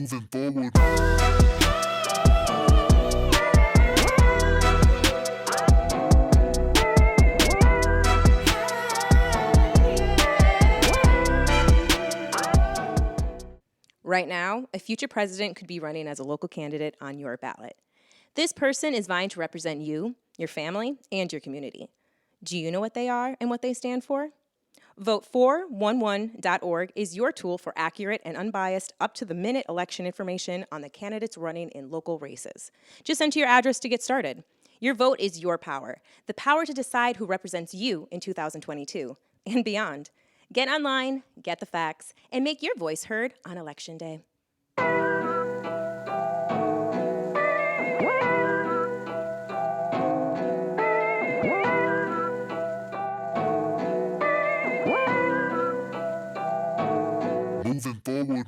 Moving forward. Right now, a future president could be running as a local candidate on your ballot. This person is vying to represent you, your family, and your community. Do you know what they are and what they stand for? Vote411.org is your tool for accurate and unbiased, up-to-the-minute election information on the candidates running in local races. Just enter your address to get started. Your vote is your power, the power to decide who represents you in 2022 and beyond. Get online, get the facts, and make your voice heard on Election Day. Moving forward.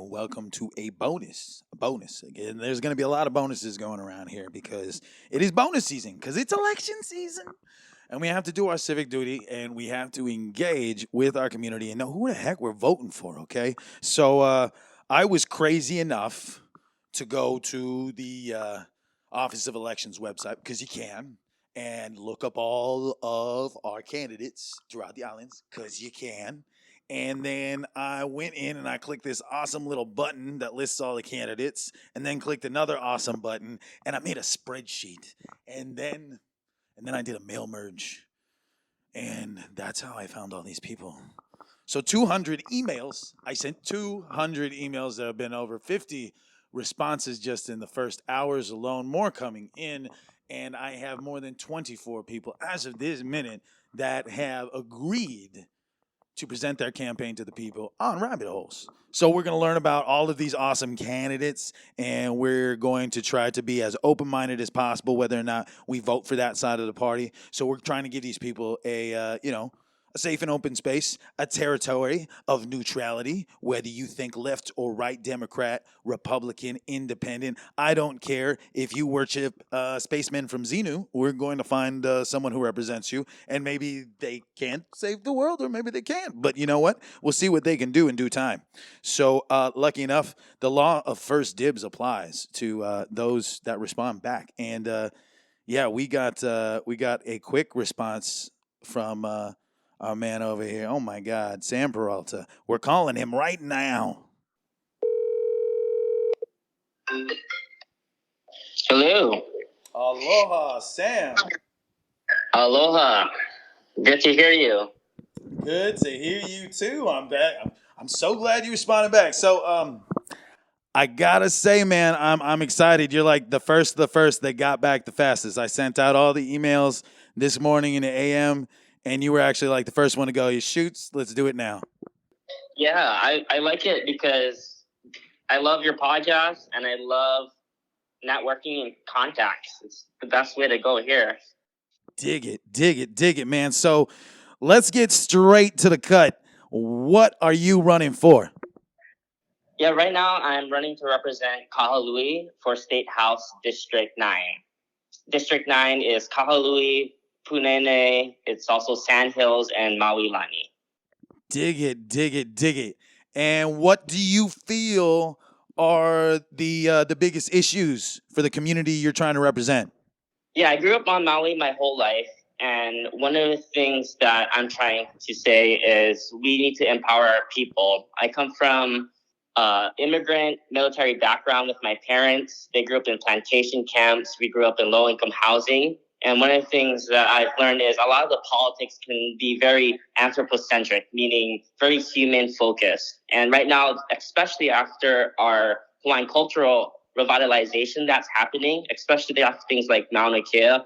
Welcome to a bonus. Again, there's going to be a lot of bonuses going around here because it is bonus season, because it's election season. And we have to do our civic duty, and we have to engage with our community and know who the heck we're voting for, okay? So I was crazy enough to go to the Office of Elections website, because you can, and look up all of our candidates throughout the islands, because you can. And then I went in and I clicked this awesome little button that lists all the candidates, and then clicked another awesome button, and I made a spreadsheet. And then I did a mail merge. And that's how I found all these people. So 200 emails. I sent 200 emails. There have been over 50 responses just in the first hours alone, more coming in. And I have more than 24 people as of this minute that have agreed to present their campaign to the people on rabbit holes. So we're going to learn about all of these awesome candidates, and we're going to try to be as open-minded as possible, whether or not we vote for that side of the party. So we're trying to give these people a safe and open space, a territory of neutrality, whether you think left or right, Democrat, Republican, Independent. I don't care if you worship spacemen from Xenu. We're going to find someone who represents you, and maybe they can't save the world, or maybe they can't. But you know what? We'll see what they can do in due time. So lucky enough, the law of first dibs applies to those that respond back. And we got a quick response from our man over here. Oh my God, Sam Peralta. We're calling him right now. Hello. Aloha, Sam. Aloha. Good to hear you. Good to hear you too. I'm back. I'm so glad you responded back. So I gotta say, man, I'm excited. You're like the first that got back the fastest. I sent out all the emails this morning in the AM, and you were actually like the first one to go, shoots, let's do it now. Yeah, I like it because I love your podcast, and I love networking and contacts. It's the best way to go here. Dig it, man. So let's get straight to the cut. What are you running for? Yeah, right now I'm running to represent Kahului for State House District 9. District 9 is Kahului, Punene, it's also Sand Hills, and Maui Lani. Dig it. And what do you feel are the biggest issues for the community you're trying to represent? Yeah, I grew up on Maui my whole life. And one of the things that I'm trying to say is we need to empower our people. I come from immigrant military background with my parents. They grew up in plantation camps. We grew up in low income housing. And one of the things that I've learned is a lot of the politics can be very anthropocentric, meaning very human focused. And right now, especially after our Hawaiian cultural revitalization that's happening, especially after things like Mauna Kea,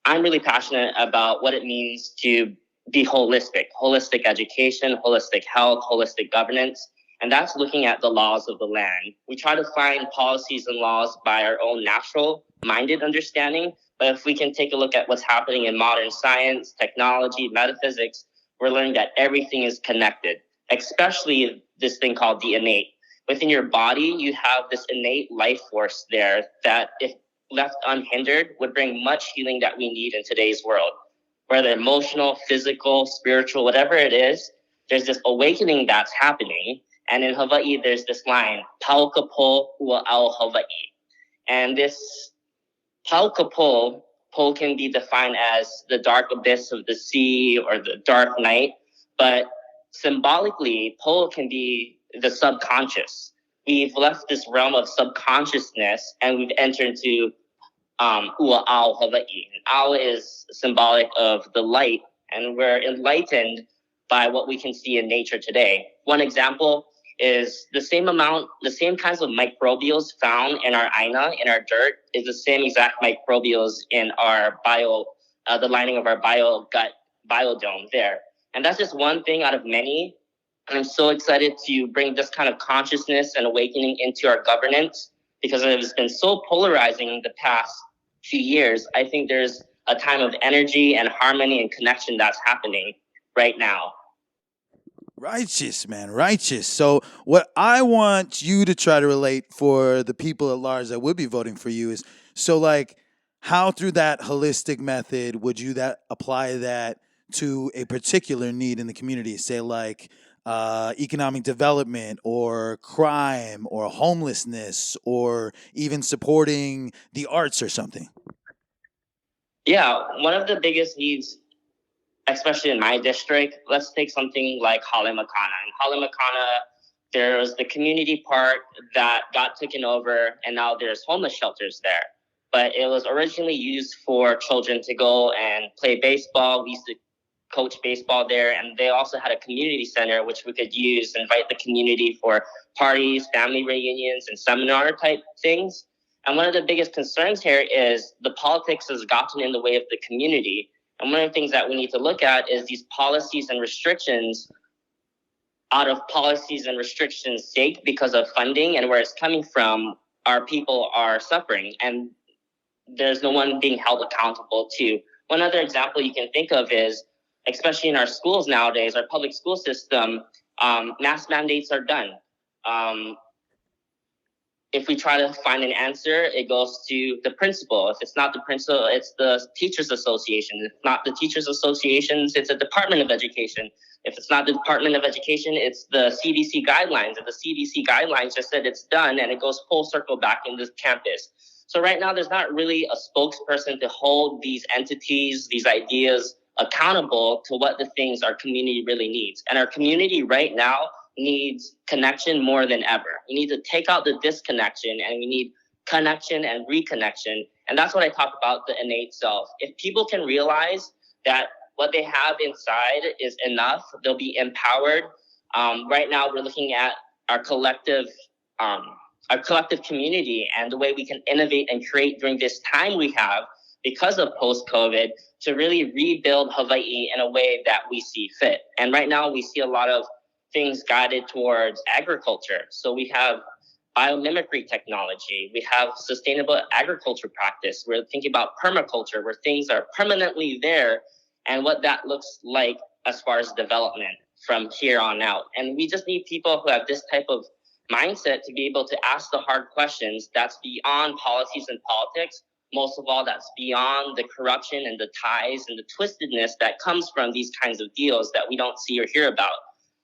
I'm really passionate about what it means to be holistic education, holistic health, holistic governance. And that's looking at the laws of the land. We try to find policies and laws by our own natural minded understanding. But if we can take a look at what's happening in modern science, technology, metaphysics, we're learning that everything is connected, especially this thing called the innate. Within your body, you have this innate life force there that, if left unhindered, would bring much healing that we need in today's world. Whether emotional, physical, spiritual, whatever it is, there's this awakening that's happening. And in Hawaii, there's this line, Paukapo ua au Hawaii. And this Paukapo, po can be defined as the dark abyss of the sea or the dark night, but symbolically, po can be the subconscious. We've left this realm of subconsciousness and we've entered into ua au Hawaii. Au is symbolic of the light, and we're enlightened by what we can see in nature today. One example is the same kinds of microbials found in our aina, in our dirt, is the same exact microbials in our the lining of our gut biodome there. And that's just one thing out of many. And I'm so excited to bring this kind of consciousness and awakening into our governance, because it has been so polarizing in the past few years. I think there's a time of energy and harmony and connection that's happening right now. Righteous, man, righteous. So what I want you to try to relate for the people at large that would be voting for you is, so like, how through that holistic method would you apply that to a particular need in the community, say like economic development or crime or homelessness or even supporting the arts or something? Yeah, one of the biggest needs, especially in my district, let's take something like Hale Makana. In Hale Makana, there's the community park that got taken over, and now there's homeless shelters there. But it was originally used for children to go and play baseball. We used to coach baseball there, and they also had a community center which we could use, invite the community for parties, family reunions, and seminar type things. And one of the biggest concerns here is the politics has gotten in the way of the community. And one of the things that we need to look at is these policies and restrictions, out of policies and restrictions' sake, because of funding and where it's coming from, our people are suffering and there's no one being held accountable to. One other example you can think of is, especially in our schools nowadays, our public school system, mask mandates are done. If we try to find an answer, it goes to the principal. If it's not the principal, it's the teachers association. If not the teachers associations, it's a Department of Education. If it's not the Department of Education, it's the CDC guidelines. If the CDC guidelines just said it's done, and it goes full circle back in this campus. So right now, there's not really a spokesperson to hold these entities, these ideas accountable to what the things our community really needs. And our community right now needs connection more than ever. We need to take out the disconnection, and we need connection and reconnection. And that's what I talk about, the innate self. If people can realize that what they have inside is enough, they'll be empowered. Right now, we're looking at our collective community and the way we can innovate and create during this time we have because of post-COVID to really rebuild Hawaii in a way that we see fit. And right now, we see a lot of things guided towards agriculture. So we have biomimicry technology. We have sustainable agriculture practice. We're thinking about permaculture, where things are permanently there and what that looks like as far as development from here on out. And we just need people who have this type of mindset to be able to ask the hard questions that's beyond policies and politics. Most of all, that's beyond the corruption and the ties and the twistedness that comes from these kinds of deals that we don't see or hear about.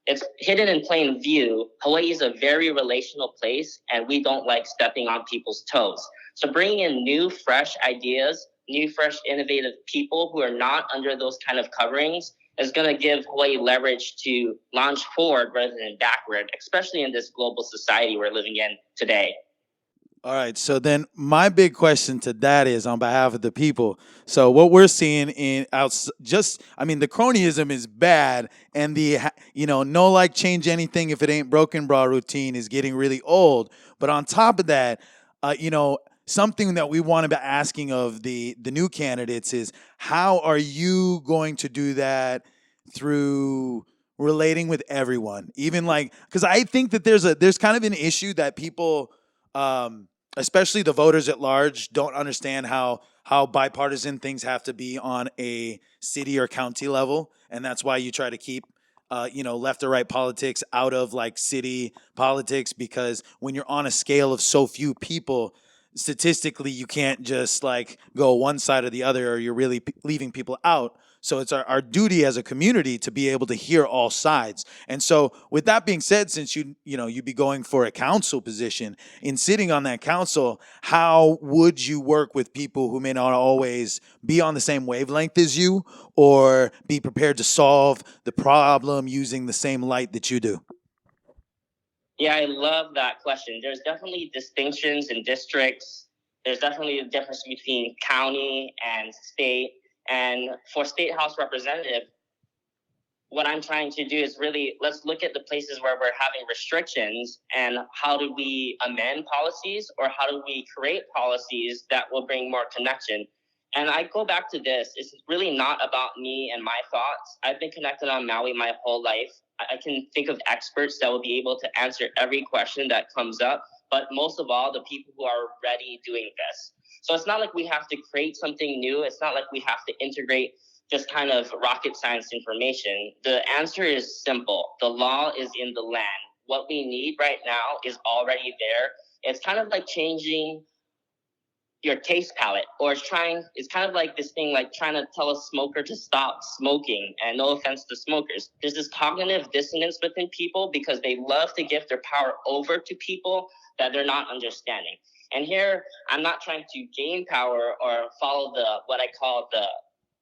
It's hidden in plain view. Hawaii is a very relational place, and we don't like stepping on people's toes. So bringing in new, fresh ideas, new, fresh, innovative people who are not under those kind of coverings is going to give Hawaii leverage to launch forward rather than backward, especially in this global society we're living in today. All right. So then my big question to that is on behalf of the people. So what we're seeing in the cronyism is bad, and the no like change anything if it ain't broken bra routine is getting really old. But on top of that, something that we want to be asking of the new candidates is, how are you going to do that through relating with everyone? Even like, because I think that there's kind of an issue that people, especially the voters at large, don't understand how bipartisan things have to be on a city or county level, and that's why you try to keep left or right politics out of like city politics, because when you're on a scale of so few people, statistically you can't just like go one side or the other, or you're really leaving people out. So it's our duty as a community to be able to hear all sides. And so with that being said, since you'd be going for a council position, in sitting on that council, how would you work with people who may not always be on the same wavelength as you, or be prepared to solve the problem using the same light that you do? Yeah, I love that question. There's definitely distinctions in districts. There's definitely a difference between county and state. And for State House Representative, what I'm trying to do is really, let's look at the places where we're having restrictions, and how do we amend policies, or how do we create policies that will bring more connection. And I go back to this. It's really not about me and my thoughts. I've been connected on Maui my whole life. I can think of experts that will be able to answer every question that comes up, but most of all, the people who are already doing this. So it's not like we have to create something new. It's not like we have to integrate just kind of rocket science information. The answer is simple. The law is in the land. What we need right now is already there. It's kind of like changing your taste palette, or it's kind of like this thing, like trying to tell a smoker to stop smoking. And no offense to smokers, there's this cognitive dissonance within people because they love to give their power over to people that they're not understanding. And here, I'm not trying to gain power or follow what I call the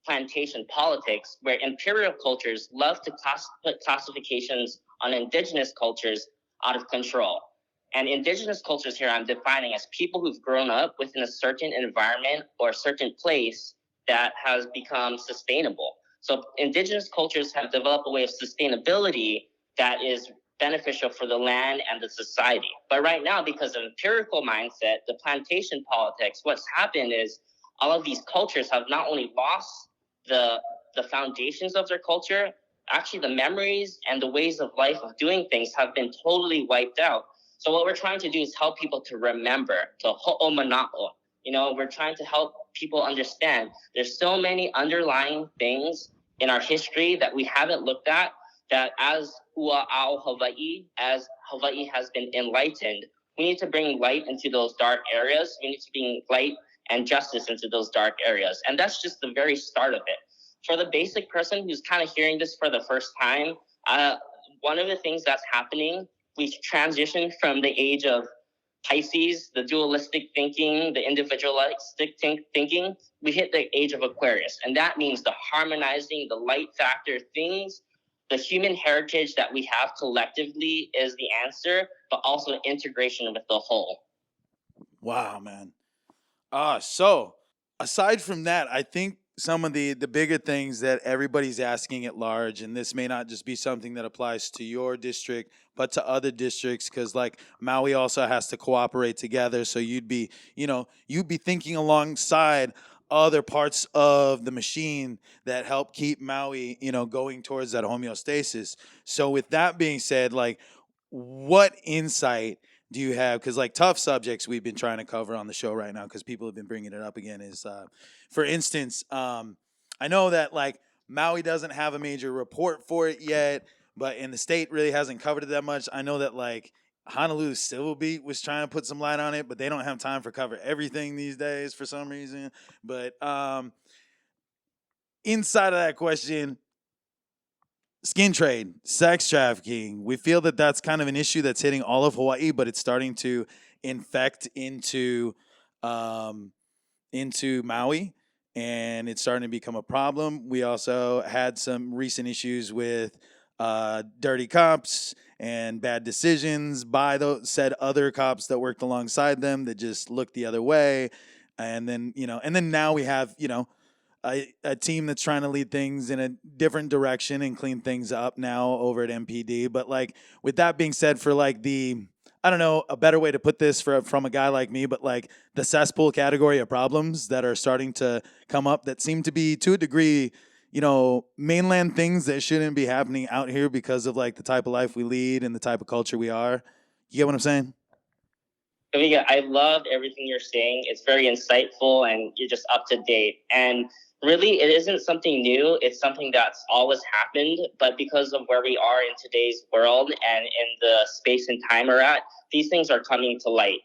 plantation politics, where imperial cultures love to put classifications on indigenous cultures out of control. And indigenous cultures here I'm defining as people who've grown up within a certain environment or a certain place that has become sustainable. So indigenous cultures have developed a way of sustainability that is beneficial for the land and the society. But right now, because of empirical mindset, the plantation politics, what's happened is all of these cultures have not only lost the foundations of their culture, actually the memories and the ways of life of doing things have been totally wiped out. So what we're trying to do is help people to remember, to ho'omana'o. We're trying to help people understand there's so many underlying things in our history that we haven't looked at, that as ua'ao Hawaii, as Hawaii has been enlightened, we need to bring light into those dark areas. We need to bring light and justice into those dark areas. And that's just the very start of it. For the basic person who's kind of hearing this for the first time, one of the things that's happening, we transitioned from the age of Pisces, the dualistic thinking, the individualistic thinking. We hit the age of Aquarius. And that means the harmonizing, the light factor things, the human heritage that we have collectively is the answer, but also integration with the whole. Wow, man. So aside from that, I think some of the bigger things that everybody's asking at large, and this may not just be something that applies to your district, but to other districts, because like Maui also has to cooperate together. So you'd be thinking alongside other parts of the machine that help keep Maui, going towards that homeostasis. So with that being said, like, what insight do you have? Because like tough subjects we've been trying to cover on the show right now, because people have been bringing it up again, is for instance, I know that like Maui doesn't have a major report for it yet, but in the state really hasn't covered it that much. I know that like Honolulu Civil Beat was trying to put some light on it, but they don't have time for cover everything these days for some reason. But inside of that question, skin trade, sex trafficking, we feel that that's kind of an issue that's hitting all of Hawaii, but it's starting to infect into Maui. and it's starting to become a problem. We also had some recent issues with dirty cops and bad decisions by those said other cops that worked alongside them that just looked the other way. And then, now we have, a team that's trying to lead things in a different direction and clean things up now over at MPD. But like with that being said, for like I don't know a better way to put this from a guy like me, but like the cesspool category of problems that are starting to come up that seem to be to a degree, mainland things that shouldn't be happening out here because of like the type of life we lead and the type of culture we are. You get what I'm saying? Kawika, I loved everything you're saying. It's very insightful and you're just up to date. And really, it isn't something new. It's something that's always happened. But because of where we are in today's world and in the space and time we're at, these things are coming to light.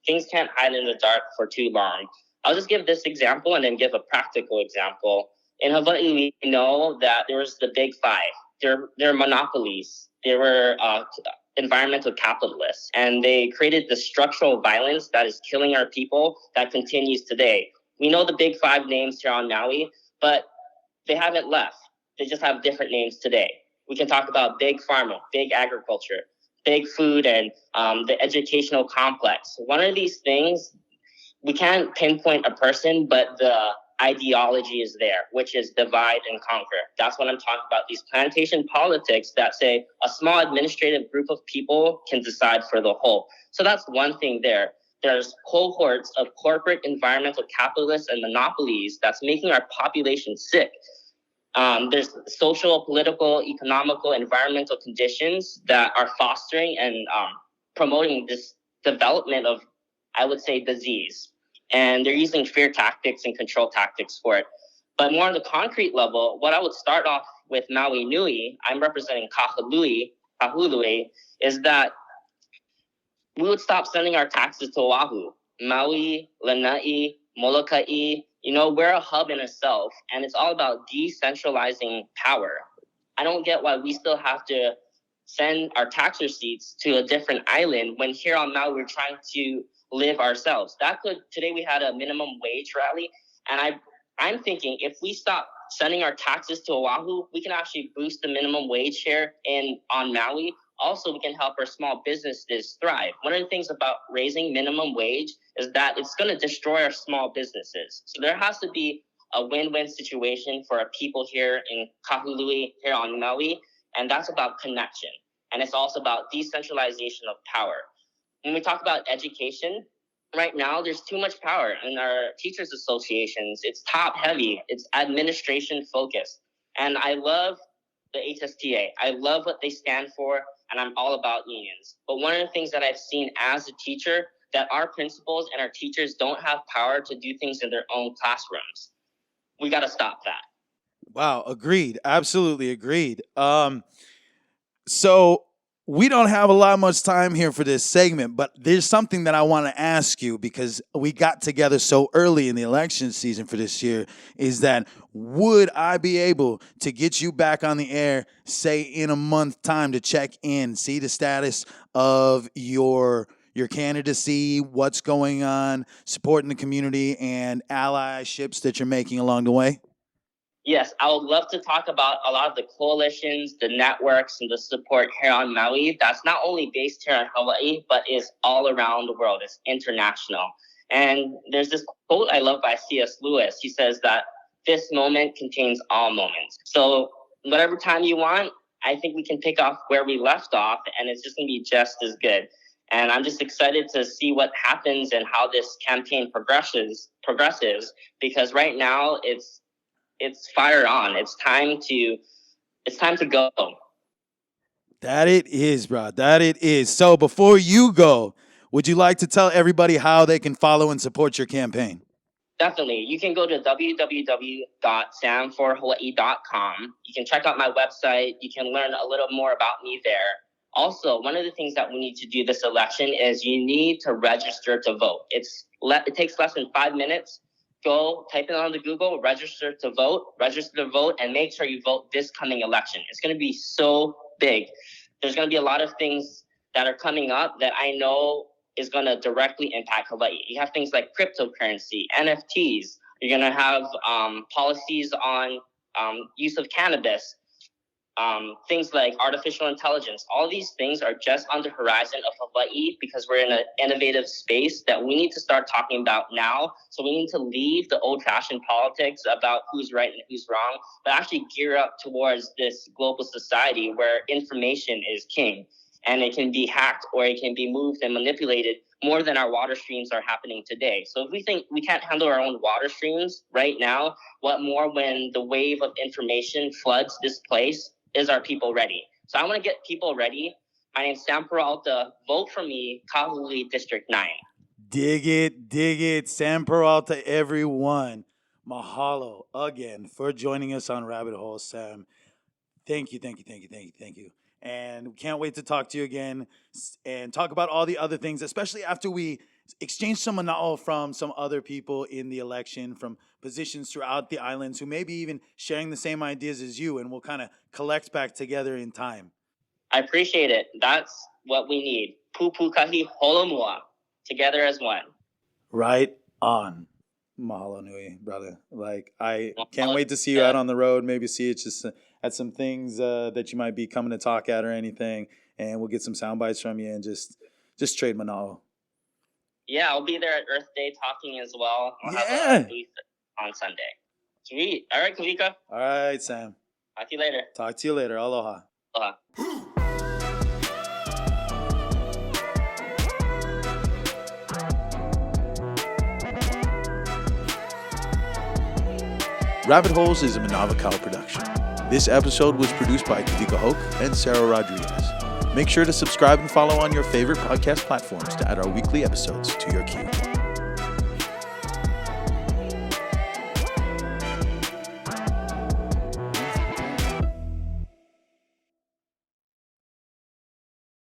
Things can't hide in the dark for too long. I'll just give this example and then give a practical example. In Hawaii, we know that there was the big five. They're monopolies. They were environmental capitalists, and they created the structural violence that is killing our people that continues today. We know the big five names here on Maui, but they haven't left. They just have different names today. We can talk about big pharma, big agriculture, big food, and the educational complex. One of these things, we can't pinpoint a person, but the ideology is there, which is divide and conquer. That's what I'm talking about. These plantation politics that say a small administrative group of people can decide for the whole. So that's one thing there. There's cohorts of corporate environmental capitalists and monopolies that's making our population sick. There's social, political, economical, environmental conditions that are fostering and promoting this development of, I would say, disease. And they're using fear tactics and control tactics for it. But more on the concrete level, what I would start off with Maui Nui, I'm representing Kahului, is that we would stop sending our taxes to Oahu. Maui, Lanai, Molokai, we're a hub in itself, and it's all about decentralizing power. I don't get why we still have to send our tax receipts to a different island when here on Maui we're trying to live ourselves. Today we had a minimum wage rally, and I'm thinking if we stop sending our taxes to Oahu, we can actually boost the minimum wage here on Maui. Also, we can help our small businesses thrive. One of the things about raising minimum wage is that it's going to destroy our small businesses. So there has to be a win-win situation for our people here in Kahului, here on Maui, and that's about connection. And it's also about decentralization of power. When we talk about education, right now there's too much power in our teachers associations. It's top heavy, it's administration focused. And I love the HSTA. I love what they stand for, and I'm all about unions. But one of the things that I've seen as a teacher, that our principals and our teachers don't have power to do things in their own classrooms. We got to stop that. Wow, agreed. Absolutely agreed. So we don't have a lot much time here for this segment, but there's something that I want to ask you because we got together so early in the election season for this year, is that would I be able to get you back on the air, say in a month time, to check in, see the status of your candidacy, what's going on, supporting the community and allyships that you're making along the way? Yes, I would love to talk about a lot of the coalitions, the networks, and the support here on Maui. That's not only based here in Hawaii, but is all around the world. It's international. And there's this quote I love by C.S. Lewis. He says that this moment contains all moments. So whatever time you want, I think we can pick off where we left off, and it's just going to be just as good. And I'm just excited to see what happens and how this campaign progresses, because right now it's fire on. It's time to go. That it is, bro. That it is. So before you go, would you like to tell everybody how they can follow and support your campaign? Definitely. You can go to www.samforhawaii.com. You can check out my website. You can learn a little more about me there. Also, one of the things that we need to do this election is you need to register to vote. It takes less than 5 minutes. Go type it on the Google, register to vote, and make sure you vote this coming election. It's going to be so big. There's going to be a lot of things that are coming up that I know is going to directly impact Hawaii. You have things like cryptocurrency, NFTs. You're going to have policies on use of cannabis, things like artificial intelligence. All these things are just on the horizon of Hawaii because we're in an innovative space that we need to start talking about now. So we need to leave the old-fashioned politics about who's right and who's wrong, but actually gear up towards this global society where information is king, and it can be hacked or it can be moved and manipulated more than our water streams are happening today. So if we think we can't handle our own water streams right now, what more when the wave of information floods this place? Is our people ready? So I want to get people ready. My name's Sam Peralta. Vote for me, Kahului District 9. Dig it. Sam Peralta, everyone. Mahalo again for joining us on Rabbit Hole, Sam. Thank you. And we can't wait to talk to you again and talk about all the other things, especially after we exchange some mana'o from some other people in the election, from positions throughout the islands who may be even sharing the same ideas as you, and we'll kind of collect back together in time. I appreciate it. That's what we need. Pupukahi holomua, together as one. Right on. Mahalo nui, brother. Like, I can't wait to see you out on the road, maybe see it just at some things that you might be coming to talk at or anything, and we'll get some sound bites from you and just trade mana'o. Yeah, I'll be there at Earth Day talking as well. I'll have a booth on Sunday. Sweet. All right, Kawika. All right, Sam. Talk to you later. Talk to you later. Aloha. Aloha. Rabbit Holes is a Manava Cow production. This episode was produced by Kawika Hoke and Sarah Rodriguez. Make sure to subscribe and follow on your favorite podcast platforms to add our weekly episodes to your queue.